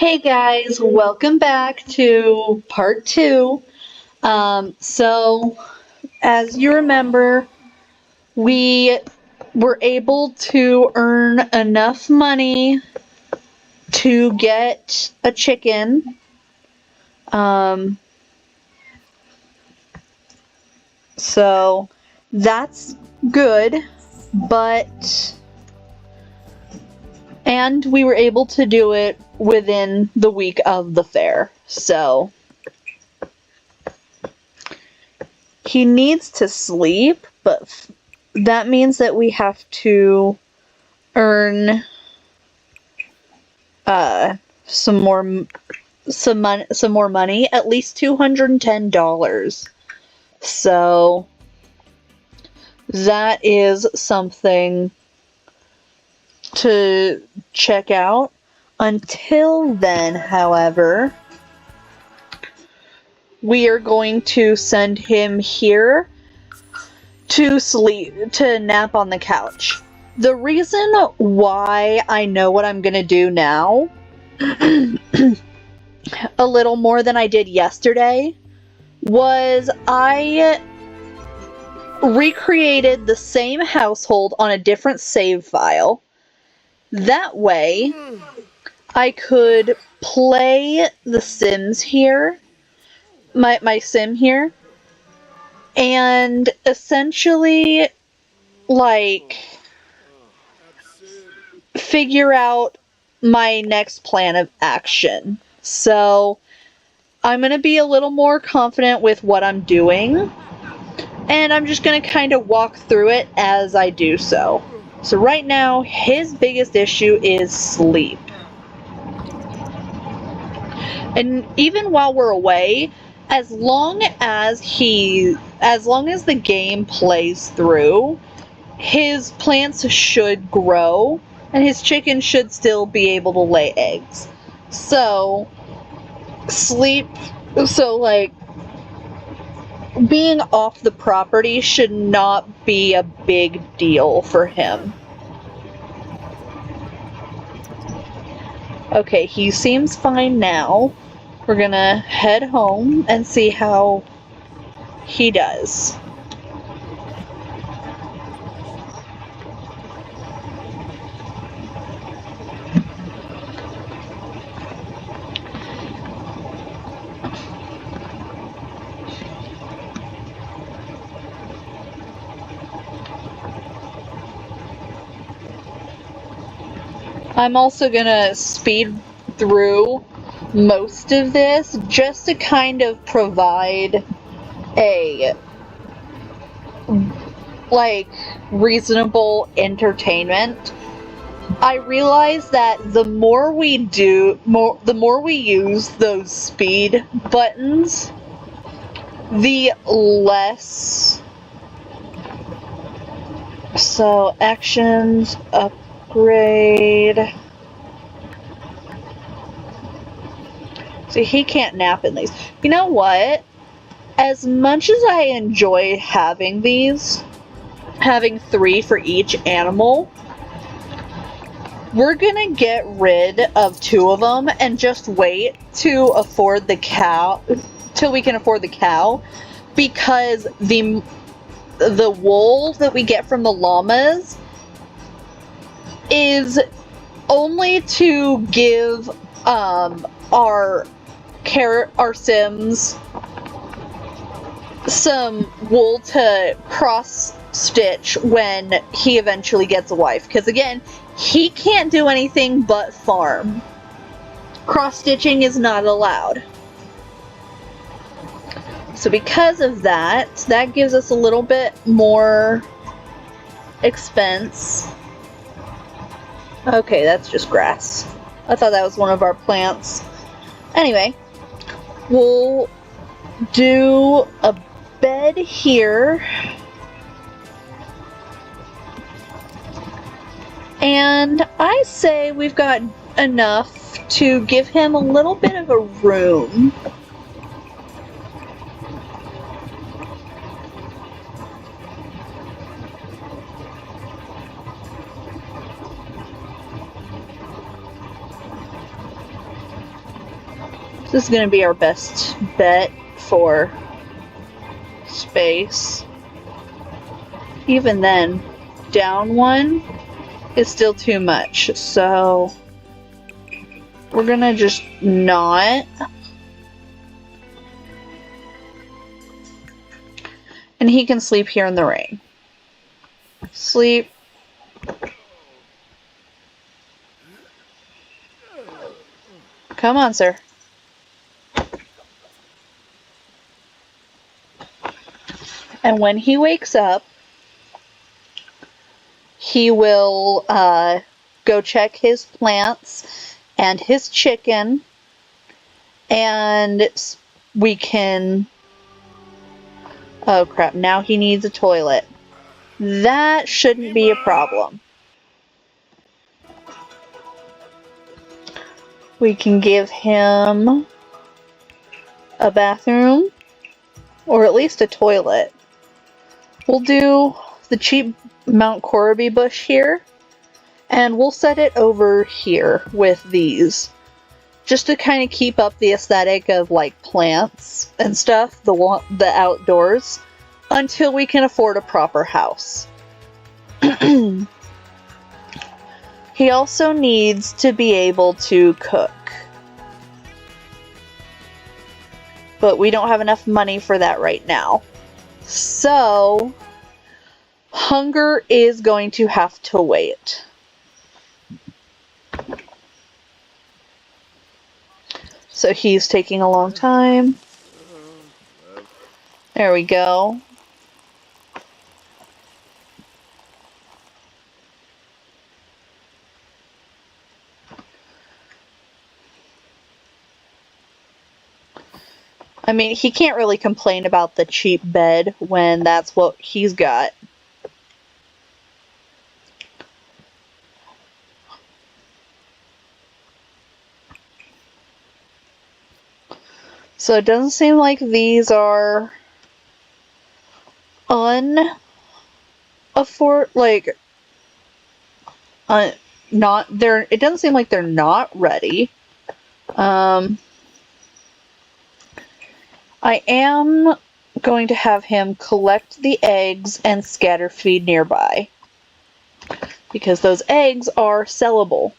Hey guys, welcome back to part two. So, as you remember, we were able to earn enough money to get a chicken. So that's good, and we were able to do it within the week of the fair. So he needs to sleep, but that means that we have to earn some more money, at least $210. So that is something to check out. Until then, however, we are going to send him here to nap on the couch. The reason why I know what I'm gonna do now, a little more than I did yesterday, was I recreated the same household on a different save file. That way, I could play The Sims here, my sim here, and essentially, figure out my next plan of action. So, I'm going to be a little more confident with what I'm doing, and I'm just going to kind of walk through it as I do so. So right now, his biggest issue is sleep. And even while we're away, as long as the game plays through, his plants should grow and his chicken should still be able to lay eggs. So being off the property should not be a big deal for him. Okay, he seems fine now. We're gonna head home and see how he does. I'm also gonna speed through most of this just to kind of provide a reasonable entertainment. I realize that the more we use those speed buttons, the less. So actions, upgrade. See, he can't nap in these. You know what? As much as I enjoy having these, having 3 for each animal, we're gonna get rid of 2 of them and just wait to afford the cow, till we can afford the cow, because the wool that we get from the llamas is only to give our Sims some wool to cross stitch when he eventually gets a wife, because again, he can't do anything but farm. Cross stitching is not allowed. So because of that gives us a little bit more expense. Okay, that's just grass. I thought that was one of our plants. Anyway, we'll do a bed here. And I say we've got enough to give him a little bit of a room. This is going to be our best bet for space. Even then, down one is still too much, so we're going to just not. And he can sleep here in the rain. Sleep. Come on, sir. And when he wakes up, he will go check his plants and his chicken, and we can... Oh crap, now he needs a toilet. That shouldn't be a problem. We can give him a bathroom, or at least a toilet. We'll do the cheap Mount Coraby bush here, and we'll set it over here with these, just to kind of keep up the aesthetic of like plants and stuff, the outdoors, until we can afford a proper house. He also needs to be able to cook, but we don't have enough money for that right now. So, hunger is going to have to wait. So he's taking a long time. There we go. I mean, he can't really complain about the cheap bed when that's what he's got. So it doesn't seem like these are not they're, it doesn't seem like they're not ready. I am going to have him collect the eggs and scatter feed nearby, because those eggs are sellable.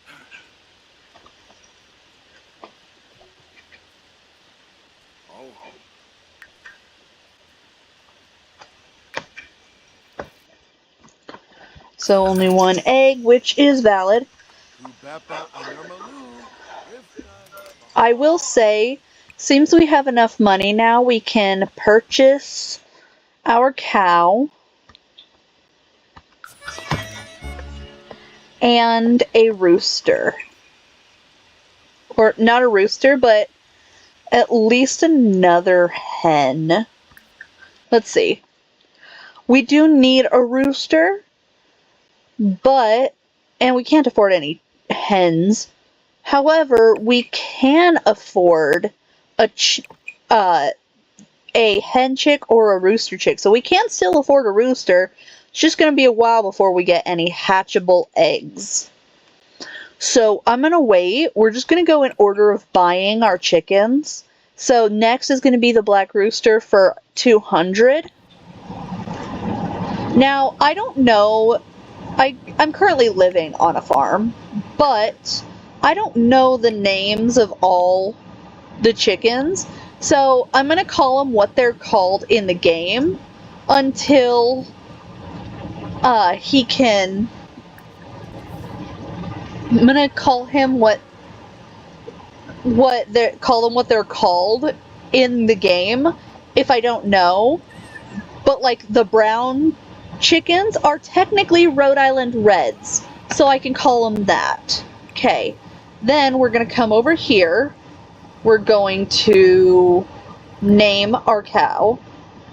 So only one egg, which is valid. I will say, seems we have enough money now, we can purchase our cow and a rooster. Or not a rooster, but at least another hen. Let's see. We do need a rooster, and we can't afford any hens. However, we can afford a hen chick or a rooster chick. So we can still afford a rooster. It's just going to be a while before we get any hatchable eggs. So I'm going to wait. We're just going to go in order of buying our chickens. So next is going to be the black rooster for 200. Now, I don't know. I'm currently living on a farm, but I don't know the names of all the chickens, so I'm going to call them what they're called in the game until he can... I'm going to call him what they're called in the game if I don't know. But like the brown chickens are technically Rhode Island Reds, so I can call them that. Okay, then we're going to come over here. We're going to name our cow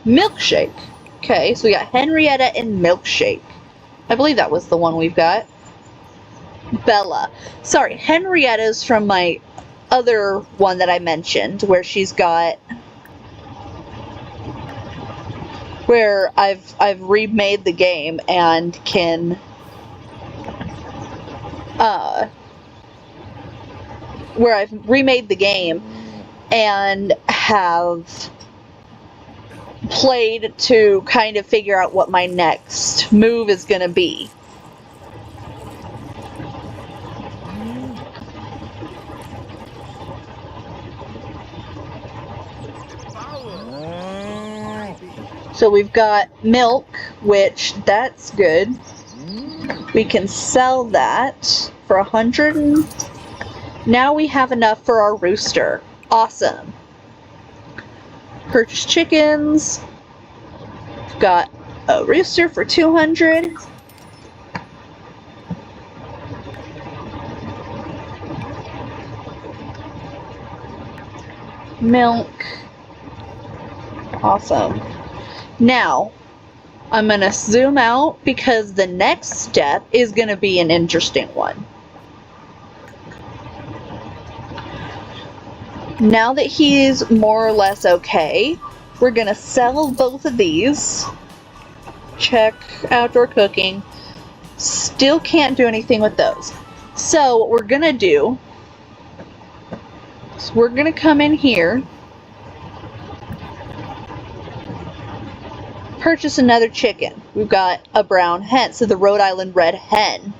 Milkshake. Okay, so we got Henrietta and Milkshake. I believe that was the one we've got. Bella. Sorry, Henrietta's from my other one that I mentioned, where she's got... where I've remade the game and can where I've remade the game and have played to kind of figure out what my next move is going to be. So we've got milk, which that's good. We can sell that for 100. Now we have enough for our rooster. Awesome. Purchase chickens. We've got a rooster for 200. Milk. Awesome. Now, I'm going to zoom out because the next step is going to be an interesting one. Now that he's more or less okay, we're going to sell both of these. Check outdoor cooking. Still can't do anything with those. So what we're going to do is we're going to come in here, purchase another chicken. We've got a brown hen, so the Rhode Island red hen.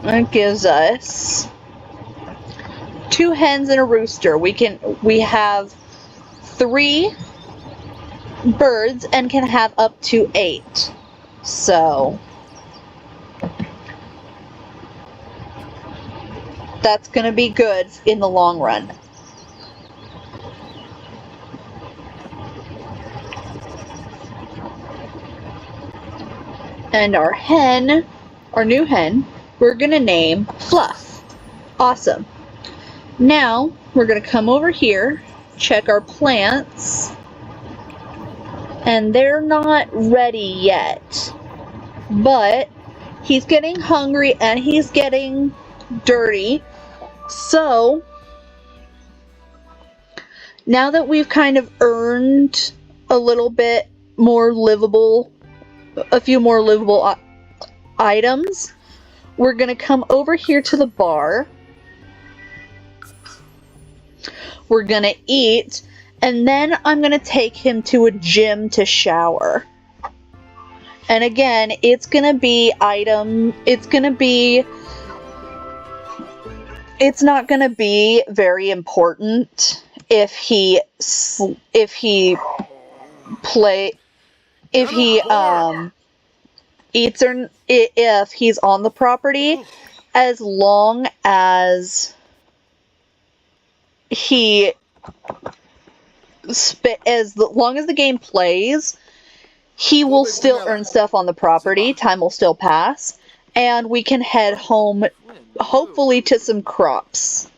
That gives us 2 hens and a rooster. We have 3 birds and can have up to 8. So that's going to be good in the long run. And our hen, our new hen, we're going to name Fluff. Awesome. Now we're going to come over here, check our plants, and they're not ready yet. But he's getting hungry and he's getting dirty. So now that we've kind of earned a little bit more livable, a few more livable items, we're going to come over here to the bar. We're going to eat, and then I'm going to take him to a gym to shower. And again, it's going to be it's not going to be very important if he eats or if he's on the property, as long as long as the game plays, he will still earn stuff on the property, time will still pass, and we can head home, hopefully, to some crops.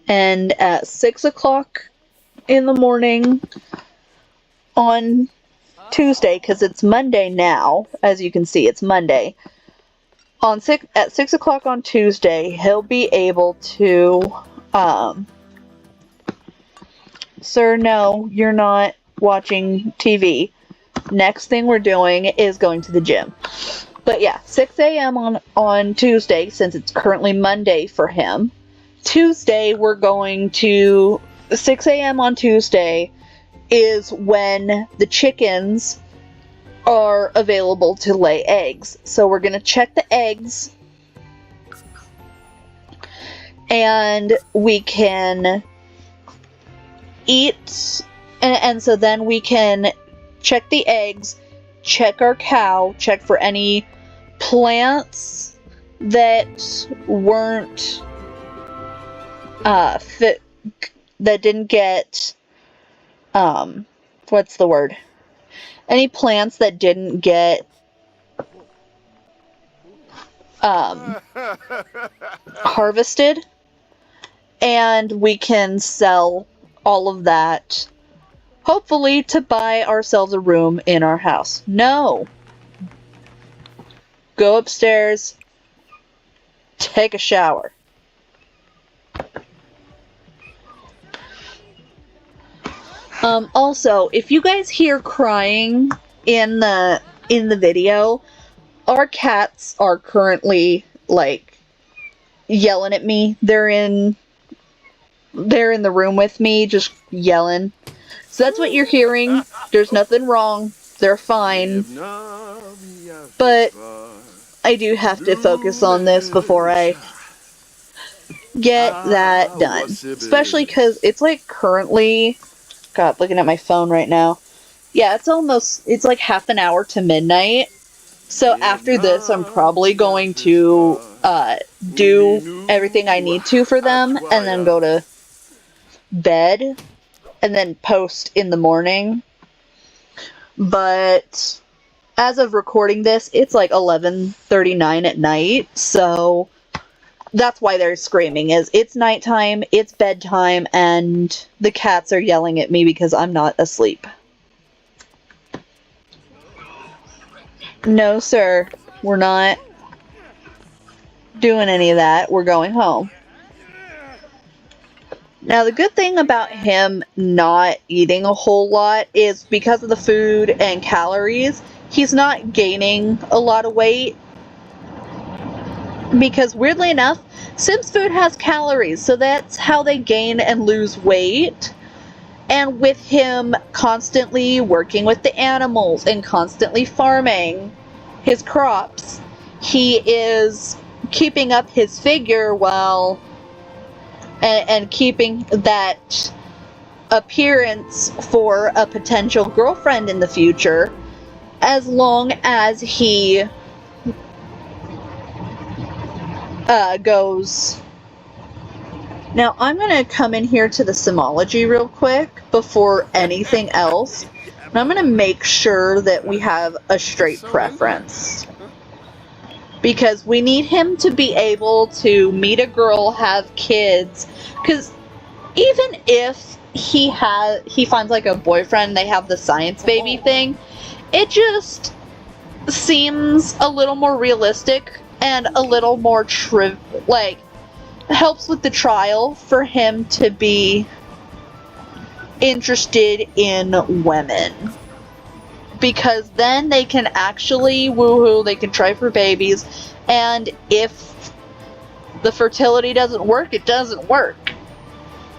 And at 6 o'clock in the morning on Tuesday, because it's Monday now, as you can see, it's Monday. At 6 o'clock on Tuesday, he'll be able to, sir, no, you're not watching TV. Next thing we're doing is going to the gym. But yeah, 6 a.m. on Tuesday, since it's currently Monday for him. Tuesday, we're going to 6 a.m. on Tuesday is when the chickens are available to lay eggs. So we're going to check the eggs, and we can eat, and so then we can check the eggs, check our cow, check for any plants that weren't fit, that didn't get, what's the word? Any plants that didn't get harvested, and we can sell all of that, hopefully to buy ourselves a room in our house. No! Go upstairs, take a shower. Also, if you guys hear crying in the video, our cats are currently like yelling at me. They're in the room with me just yelling. So that's what you're hearing. There's nothing wrong. They're fine. But I do have to focus on this before I get that done. Especially because it's like currently, God, looking at my phone right now. Yeah, it's like half an hour to midnight. So after this, I'm probably going to do everything I need to for them and then go to bed and then post in the morning. But as of recording this, it's like 11:39 at night, so that's why they're screaming. It's nighttime, it's bedtime, and the cats are yelling at me because I'm not asleep. No, sir. We're not doing any of that. We're going home. Now, the good thing about him not eating a whole lot is because of the food and calories, he's not gaining a lot of weight. Because weirdly enough, Sims food has calories, so that's how they gain and lose weight. And with him constantly working with the animals and constantly farming his crops, he is keeping up his figure while and keeping that appearance for a potential girlfriend in the future, as long as he goes. Now I'm gonna come in here to the Simology real quick before anything else, and I'm gonna make sure that we have a straight preference, because we need him to be able to meet a girl, have kids, because even if he finds like a boyfriend, they have the science baby thing, it just seems a little more realistic and a little more helps with the trial for him to be interested in women, because then they can actually woohoo, they can try for babies, and if the fertility doesn't work, it doesn't work.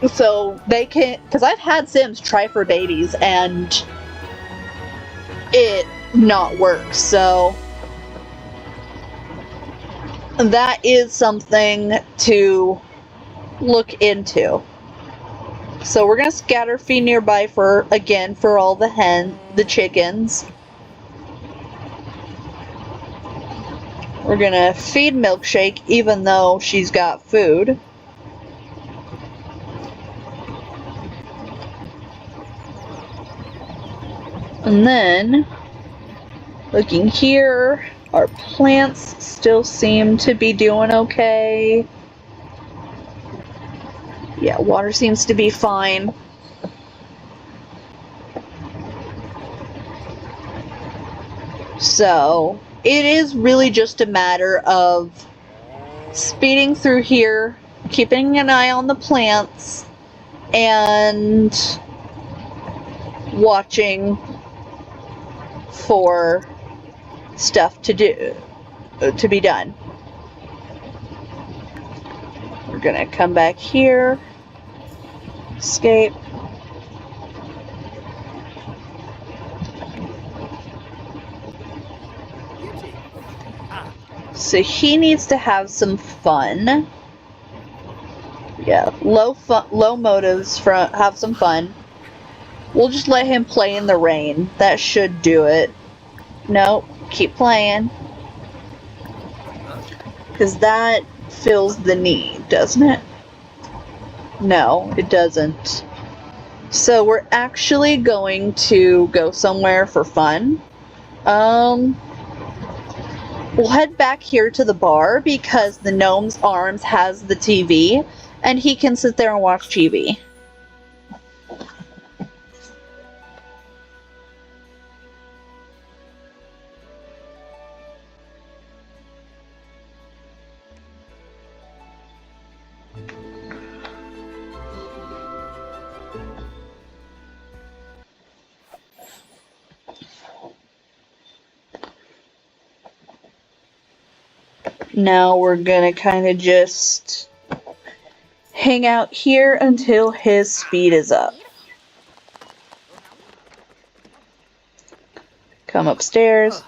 So they can, because I've had Sims try for babies and it not work, so that is something to look into. So we're gonna scatter feed nearby for all the chickens. We're gonna feed Milkshake even though she's got food. And then, looking here, our plants still seem to be doing okay. Yeah, water seems to be fine. So, it is really just a matter of speeding through here, keeping an eye on the plants, and watching for stuff to be done. We're gonna come back here, escape. So he needs to have some fun. Yeah, low motives, have some fun. We'll just let him play in the rain. That should do it. Nope, keep playing. Because that fills the need, doesn't it? No, it doesn't. So we're actually going to go somewhere for fun. We'll head back here to the bar because the Gnome's Arms has the TV, and he can sit there and watch TV. Now we're gonna kind of just hang out here until his speed is up. Come upstairs.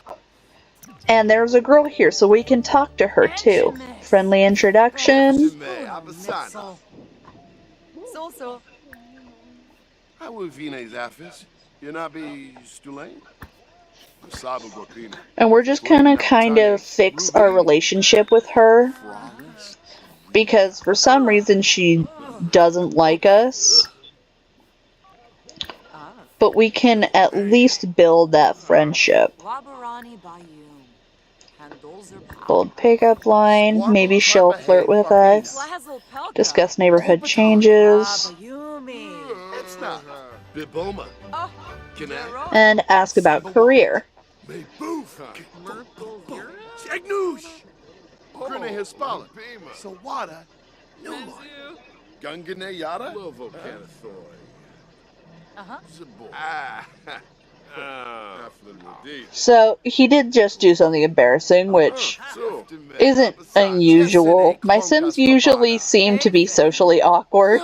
And there's a girl here, so we can talk to her too. Friendly introduction. And we're just gonna kind of fix our relationship with her. Because for some reason she doesn't like us. But we can at least build that friendship. Bold pickup line. Maybe she'll flirt with us. Discuss neighborhood changes. And ask about career. So he did just do something embarrassing, which isn't unusual. My Sims usually seem to be socially awkward,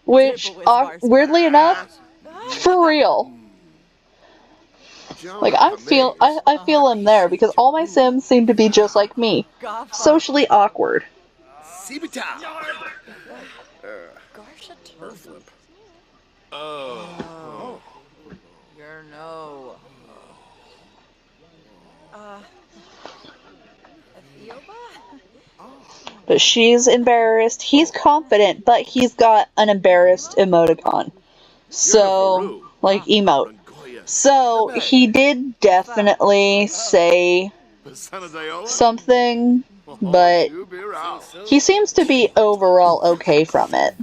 which, weirdly enough, for real. Like, I feel him there, because all my Sims seem to be just like me. Socially awkward. But she's embarrassed. He's confident, but he's got an embarrassed emoticon. So, like, emote. So, he did definitely say something, but he seems to be overall okay from it.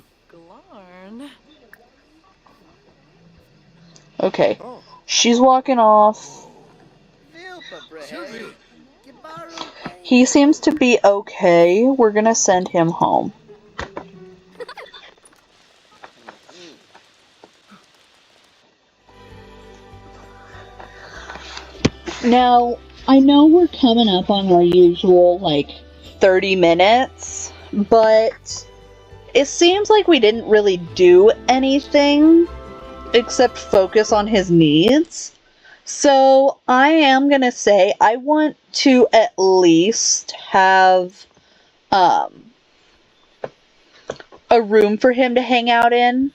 Okay, she's walking off. He seems to be okay. We're gonna send him home. Now, I know we're coming up on our usual, 30 minutes, but it seems like we didn't really do anything except focus on his needs. So, I am gonna say I want to at least have a room for him to hang out in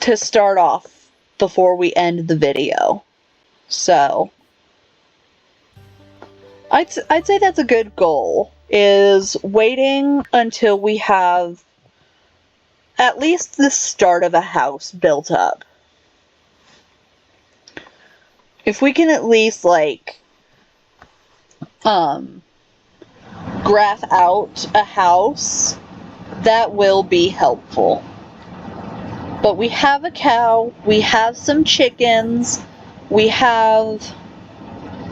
to start off before we end the video. So, I'd say that's a good goal, is waiting until we have at least the start of a house built up. If we can at least, graph out a house, that will be helpful. But we have a cow, we have some chickens, we have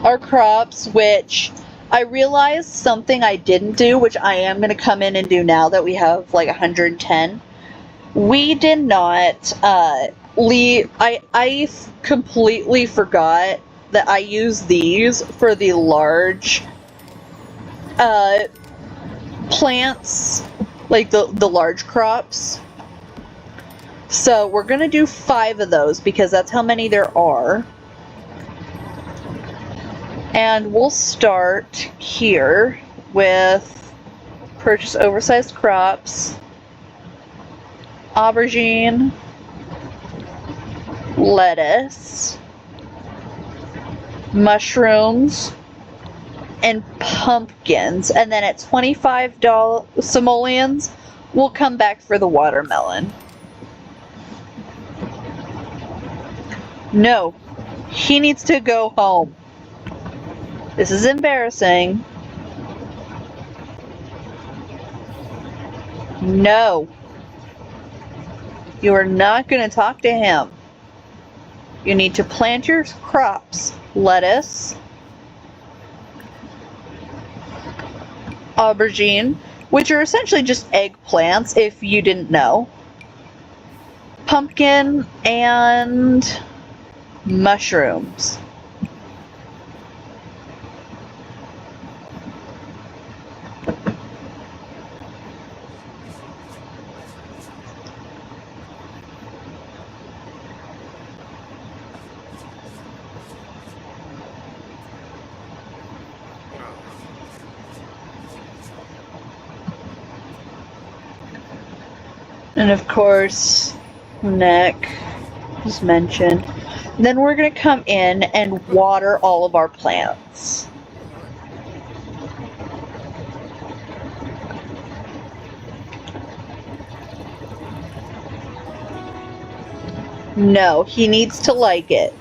our crops, which I realized something I didn't do, which I am going to come in and do now that we have 110. We did not leave. I completely forgot that I use these for the large plants, like the large crops. So we're gonna do 5 of those because that's how many there are. And we'll start here with purchase oversized crops, aubergine, lettuce, mushrooms, and pumpkins. And then at $25 simoleons, we'll come back for the watermelon. No, he needs to go home. This is embarrassing. No. You are not going to talk to him. You need to plant your crops. Lettuce, aubergine, which are essentially just eggplants if you didn't know, pumpkin, and mushrooms. And of course, neck, as mentioned. Then we're going to come in and water all of our plants. No, he needs to like it.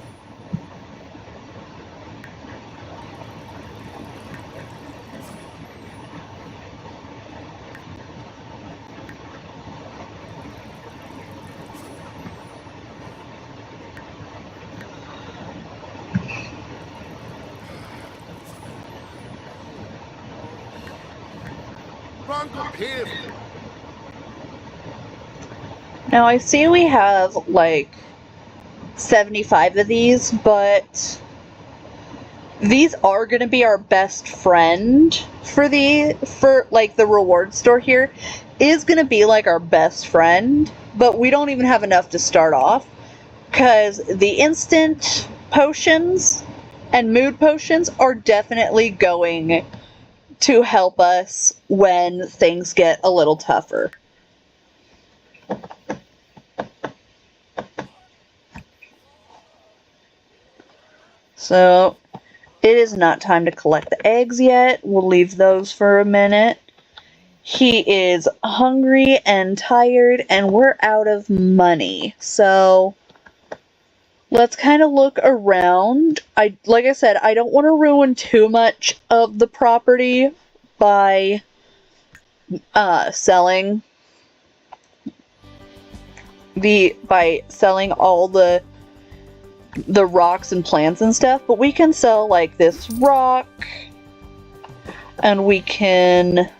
Now I see we have like 75 of these, but these are going to be our best friend for like the reward store here is going to be like our best friend, but we don't even have enough to start off because the instant potions and mood potions are definitely going to help us when things get a little tougher. So it is not time to collect the eggs yet. We'll leave those for a minute. He is hungry and tired, and we're out of money. So let's kind of look around. Like I said, I don't want to ruin too much of the property by selling all the rocks and plants and stuff, but we can sell like this rock, and we can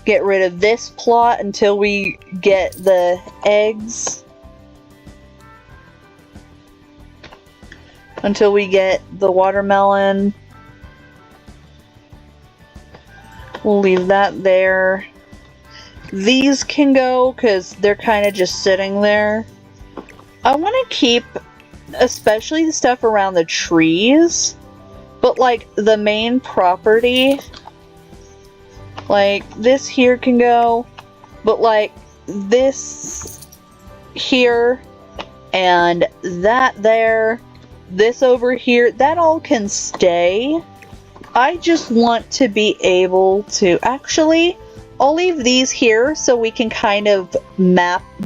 get rid of this plot until we get the eggs, until we get the watermelon. We'll leave that there. These can go because they're kind of just sitting there. I want to keep especially the stuff around the trees, but like the main property, like this here can go, but like this here and that there, this over here, that all can stay. I just want to be able to actually, I'll leave these here so we can kind of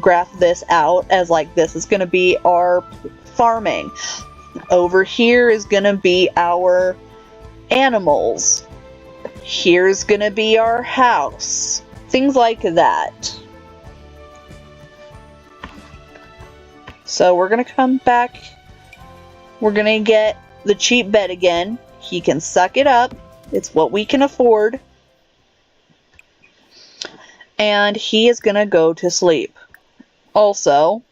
graph this out as like this is going to be our farming. Over here is gonna be our animals. Here's gonna be our house. Things like that. So we're gonna come back. We're gonna get the cheap bed again. He can suck it up. It's what we can afford. And he is gonna go to sleep. Also,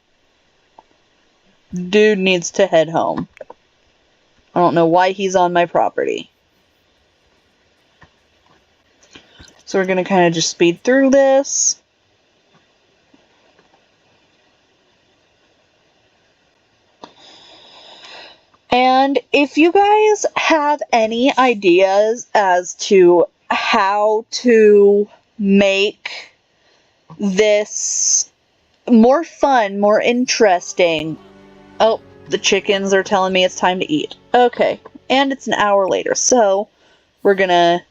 dude needs to head home. I don't know why he's on my property. So we're going to kind of just speed through this. And if you guys have any ideas as to how to make this more fun, more interesting. Oh, the chickens are telling me it's time to eat. Okay, and it's an hour later, so we're gonna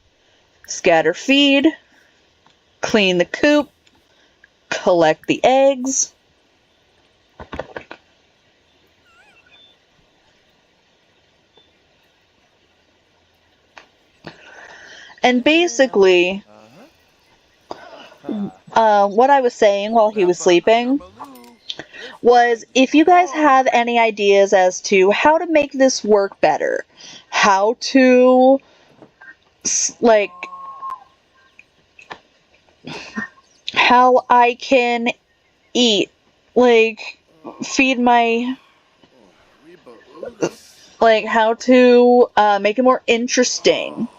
scatter feed, clean the coop, collect the eggs. And basically, what I was saying while he was sleeping was if you guys have any ideas as to how to make this work better, how to, like, how I can eat, like, feed my, like, how to make it more interesting,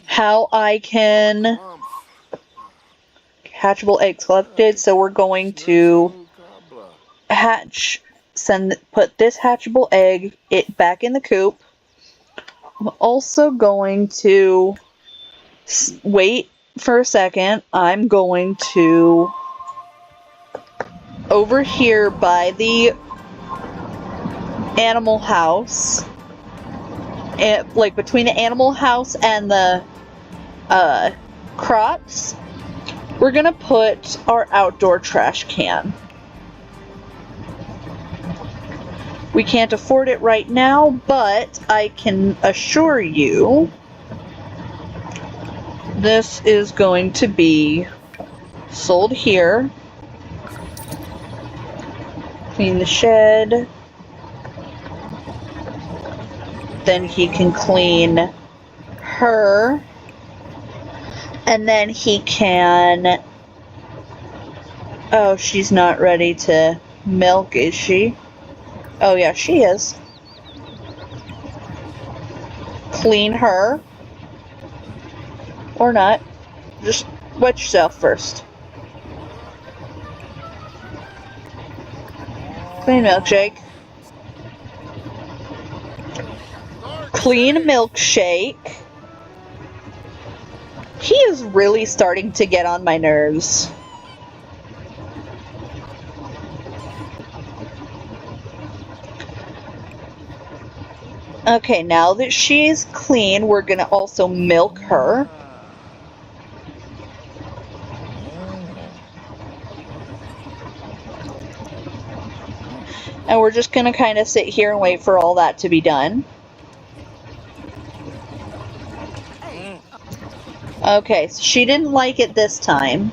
how I can hatchable eggs collected, so we're going to put this hatchable egg back in the coop. I'm also going to wait for a second. I'm going to over here by the animal house, like between the animal house and the crops, we're gonna put our outdoor trash can. We can't afford it right now, but I can assure you this is going to be sold here. Clean the shed. Then he can clean her. And then he can... Oh, she's not ready to milk, is she? Oh yeah, she is. Clean her. Or not. Just wet yourself first. Clean milkshake. Clean milkshake. He is really starting to get on my nerves. Okay, now that she's clean, we're gonna also milk her. And we're just gonna kind of sit here and wait for all that to be done. Okay, so she didn't like it this time.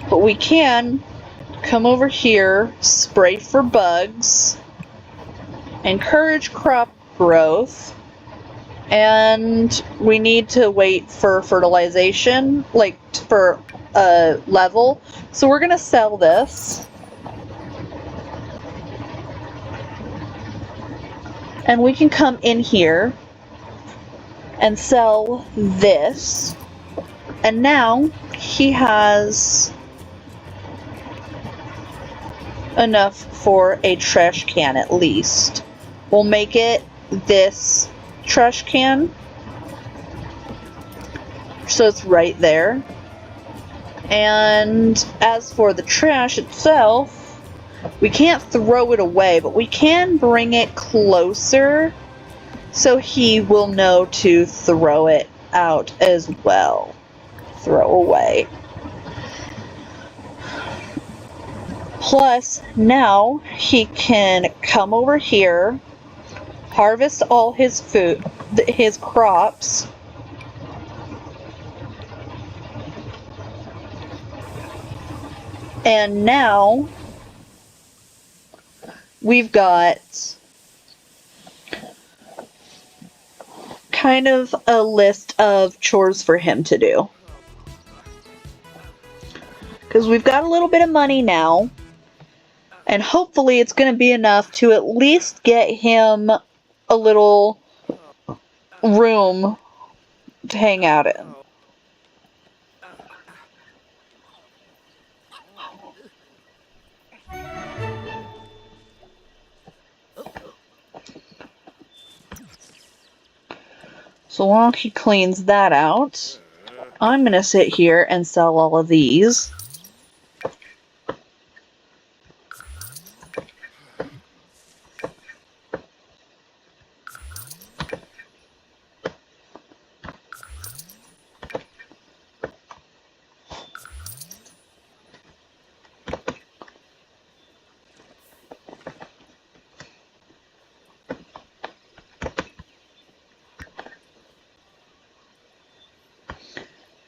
But we can come over here, spray for bugs, encourage crop growth, and we need to wait for fertilization, like for a level. So we're gonna sell this. And we can come in here and sell this. And now he has enough for a trash can at least. We'll make it this trash can. So it's right there. And as for the trash itself, we can't throw it away, but we can bring it closer so he will know to throw it out as well. Throw away. Plus, now he can come over here, harvest all his food, his crops, and now we've got kind of a list of chores for him to do. Because we've got a little bit of money now, and hopefully it's going to be enough to at least get him a little room to hang out in. So while he cleans that out, I'm going to sit here and sell all of these.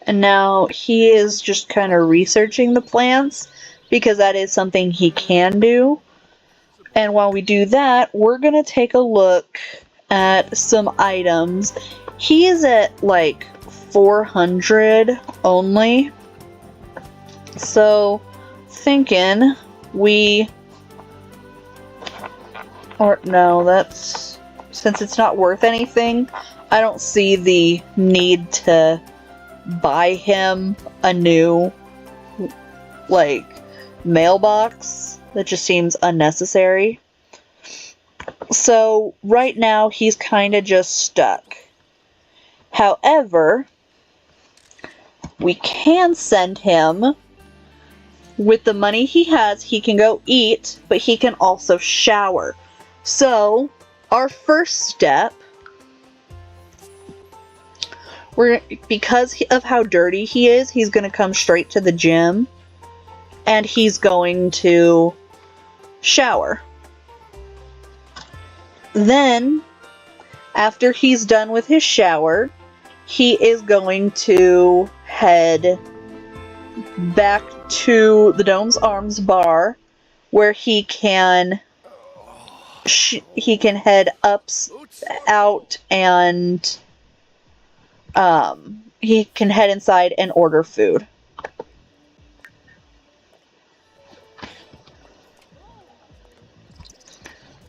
And now he is just kind of researching the plants because that is something he can do. And while we do that, we're going to take a look at some items. He is at like 400 only. So thinking we... Or no, that's... Since it's not worth anything, I don't see the need to buy him a new, like, mailbox. That just seems unnecessary. So, right now, he's kind of just stuck. However, we can send him with the money he has, he can go eat, but he can also shower. So, our first step, because of how dirty he is, he's going to come straight to the gym, and he's going to shower. Then, after he's done with his shower, he is going to head back to the Dome's Arms bar, where he can head out, and he can head inside and order food.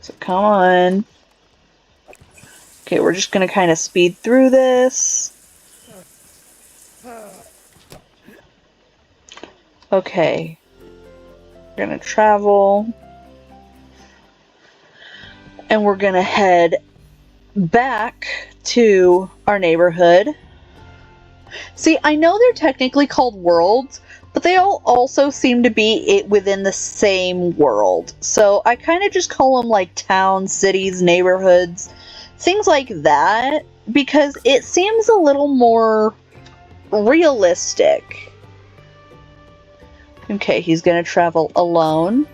So come on. Okay, we're just gonna kind of speed through this. Okay. We're gonna travel. And we're gonna head back to our neighborhood. See, I know they're technically called worlds, but they all also seem to be within the same world. So I kind of just call them like towns, cities, neighborhoods, things like that, because it seems a little more realistic. Okay, he's gonna travel alone.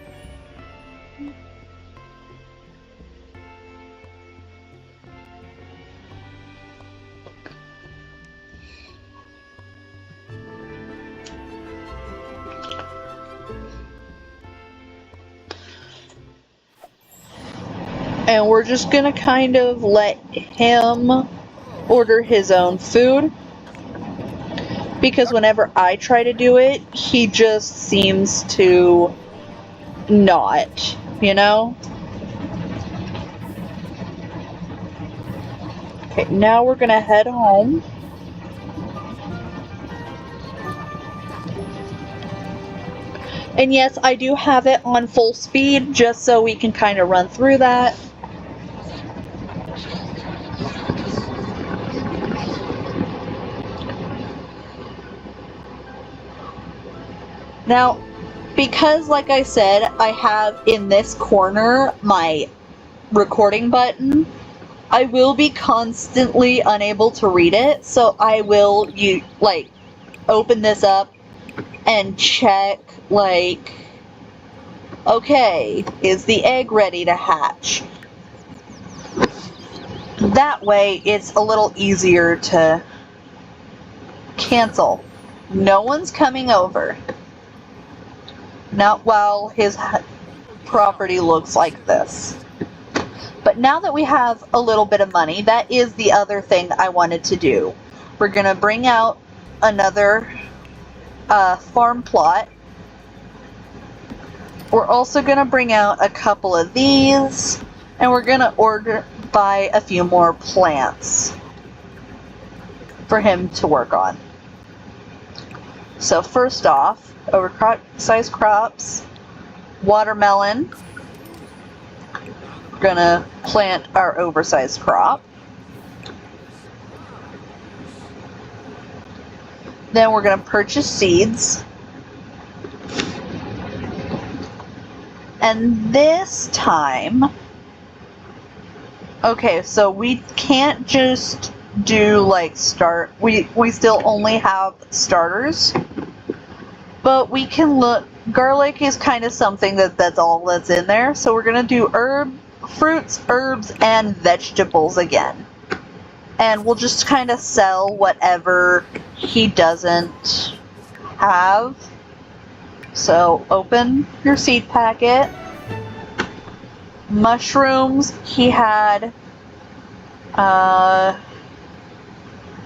And we're just gonna kind of let him order his own food, because whenever I try to do it, he just seems to not, you know? Okay, now we're gonna head home. And yes, I do have it on full speed, just so we can kind of run through that. Now, because like I said, I have in this corner my recording button, I will be constantly unable to read it, so I will open this up and check, like, okay, is the egg ready to hatch? That way it's a little easier to cancel. No one's coming over. Not while his property looks like this. But now that we have a little bit of money, that is the other thing I wanted to do. We're going to bring out another farm plot. We're also going to bring out a couple of these, and we're going to buy a few more plants for him to work on. So first off, oversized crops, watermelon. We're gonna plant our oversized crop. Then we're gonna purchase seeds. And this time, okay, so we can't just do we still only have starters, but we can look. Garlic is kind of something that's all that's in there, so we're gonna do fruits, herbs, and vegetables again, and we'll just kind of sell whatever he doesn't have. So open your seed packet. Mushrooms, he had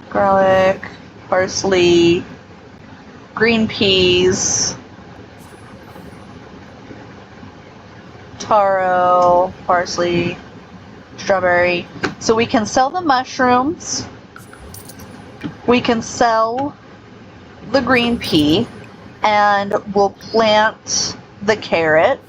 garlic, parsley, green peas, taro, parsley, strawberry. So we can sell the mushrooms, we can sell the green pea, and we'll plant the carrot.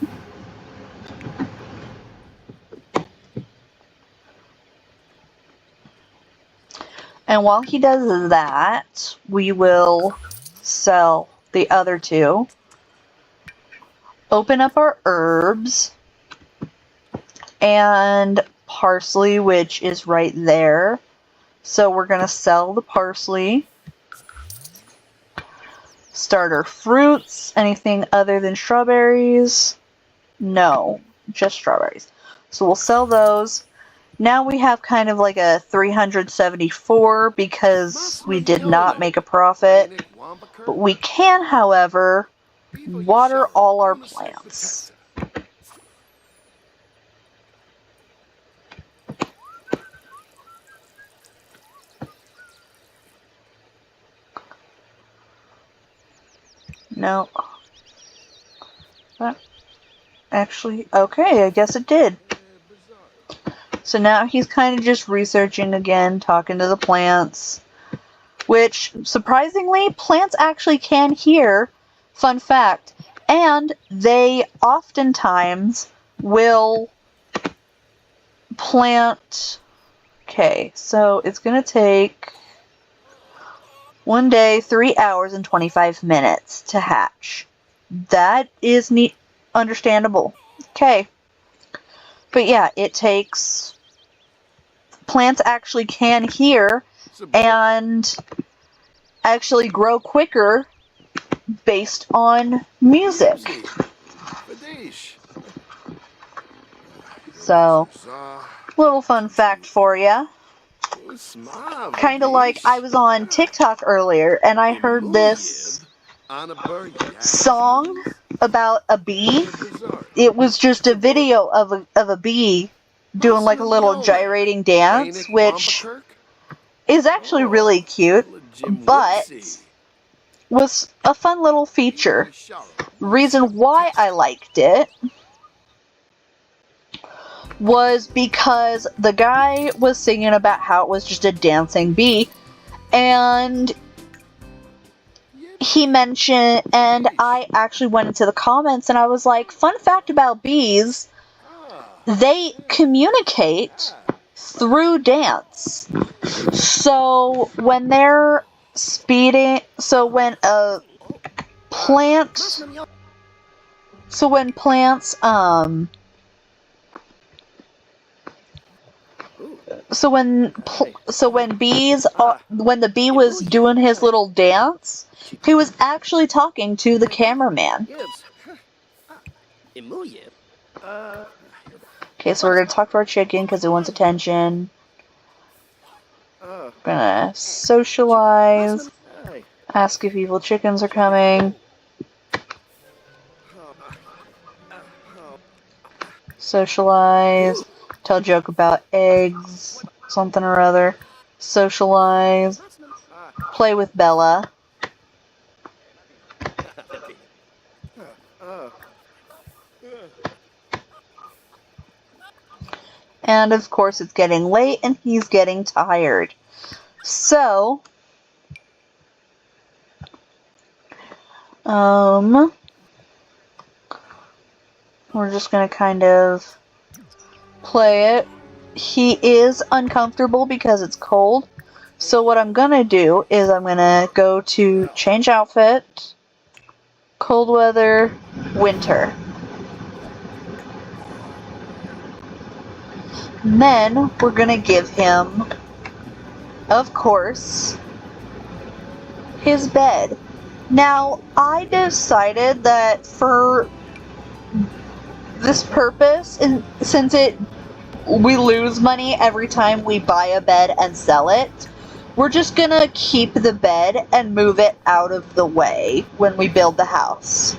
And while he does that, we will sell the other two. open up our herbs and parsley, which is right there. So we're going to sell the parsley. Starter fruits, anything other than strawberries? No, just strawberries. So we'll sell those. Now we have kind of like a 374 because we did not make a profit. But we can, however, water all our plants. No. Actually, okay, I guess it did. So now he's kind of just researching again, talking to the plants. Which, surprisingly, plants actually can hear. Fun fact. And they oftentimes will plant... Okay, so it's going to take 1 day, 3 hours, and 25 minutes to hatch. That is neat, understandable. Okay. But yeah, it takes... Plants actually can hear and actually grow quicker based on music. So, little fun fact for you. Kind of like I was on TikTok earlier and I heard this song about a bee. It was just a video of a bee doing like a little gyrating dance, which is actually really cute, but was a fun little feature. Reason why I liked it was because the guy was singing about how it was just a dancing bee, and he mentioned, and I actually went into the comments and I was like, fun fact about bees, they communicate through dance. So when they're speeding, so when plants, so when when the bee was doing his little dance, he was actually talking to the cameraman. Okay, so we're gonna talk to our chicken because it wants attention. Gonna socialize. Ask if evil chickens are coming. Socialize. Tell a joke about eggs. Something or other. Socialize. Play with Bella. And of course it's getting late and he's getting tired. So, we're just gonna kind of play it. He is uncomfortable because it's cold. So what I'm gonna do is I'm gonna go to change outfit, cold weather, winter. And then we're gonna give him, of course, his bed. Now, I decided that for this purpose, and since we lose money every time we buy a bed and sell it, we're just gonna keep the bed and move it out of the way when we build the house.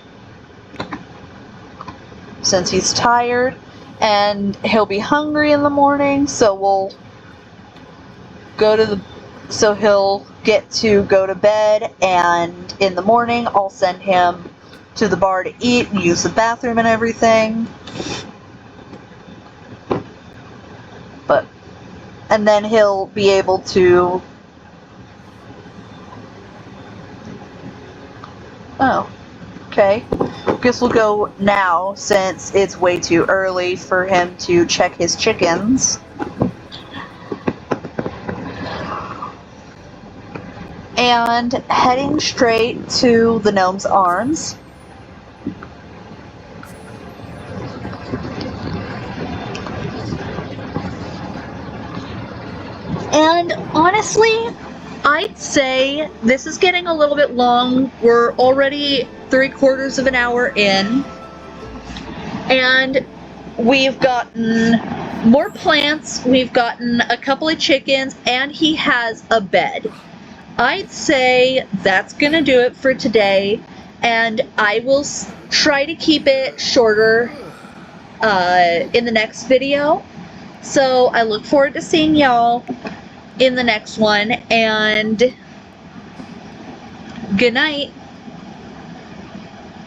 Since he's tired and he'll be hungry in the morning, so we'll so he'll get to go to bed, and in the morning I'll send him to the bar to eat and use the bathroom and everything. And then he'll be able to... Oh, okay. Guess we'll go now since it's way too early for him to check his chickens. And heading straight to the Gnome's Arms. And honestly, I'd say this is getting a little bit long. We're already 3/4 of an hour in, and we've gotten more plants, we've gotten a couple of chickens, and he has a bed. I'd say that's gonna do it for today, and I will try to keep it shorter in the next video. So I look forward to seeing y'all in the next one, and good night.